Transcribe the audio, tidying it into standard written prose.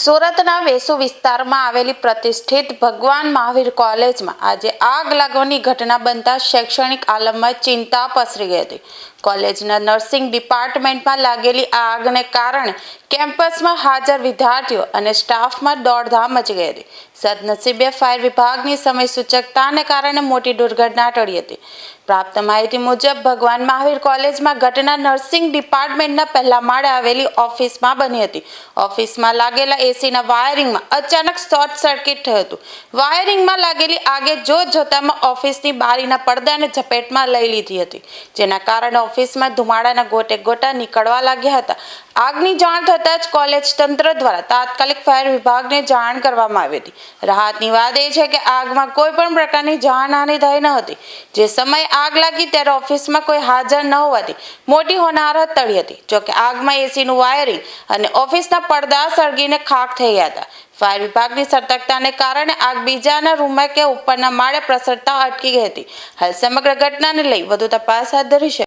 સુરતના વેસુ વિસ્તારમાં આવેલી પ્રતિષ્ઠિત ભગવાન મહાવીર કોલેજમાં આજે આગ લાગવાની ઘટના બનતા શૈક્ષણિક આલમમાં ચિંતા પસરી ગઈ હતી. કોલેજના નર્સિંગ ડિપાર્ટમેન્ટમાં લાગેલી આ આગને કારણે કેમ્પસમાં હાજર વિદ્યાર્થીઓ અને સ્ટાફમાં દોડધામ મચી ગઈ હતી. સદનસીબે ફાયર વિભાગની સમય સૂચકતાને કારણે મોટી દુર્ઘટના ટળી હતી. પ્રાપ્ત માહિતી મુજબ ભગવાન મહાવીર કોલેજમાં ઘટના નર્સિંગ ડિપાર્ટમેન્ટના પહેલા માળે આવેલી ઓફિસમાં બની હતી. ઓફિસમાં લાગેલા એસીના વાયરિંગમાં અચાનક શોર્ટ સર્કિટ થયું હતું. વાયરિંગમાં લાગેલી આગે જોતજોતામાં ઓફિસની બારીના પડદાને ઝપેટમાં લઈ લીધી હતી, જેના કારણે ઓફિસમાં ધુમાડાના ગોટે ગોટા નીકળવા લાગ્યા હતા. આગની જાણ થતાં જ કોલેજ તંત્ર દ્વારા તાત્કાલિક ફાયર વિભાગને જાણ કરવામાં આવી હતી. રાહતની વાત એ છે કે આગમાં કોઈ પણ પ્રકારની જાનહાનિ થઈ ન હતી. જે સમયે આગ લાગી ત્યારે ઓફિસમાં કોઈ હાજર ન હોવાથી મોટી હોનારત ટળી હતી. જોકે આગમાં એસીનું વાયરિંગ અને ઓફિસના પડદા સળગીને ખાખ થઈ ગયા હતા. ફાયર વિભાગની સતર્કતાને કારણે આગ બીજાના રૂમમાં કે ઉપરના માળે પ્રસરતા અટકી ગઈ હતી. હાલ સમગ્ર ઘટનાને લઈ વધુ તપાસ હાથ ધરી છે.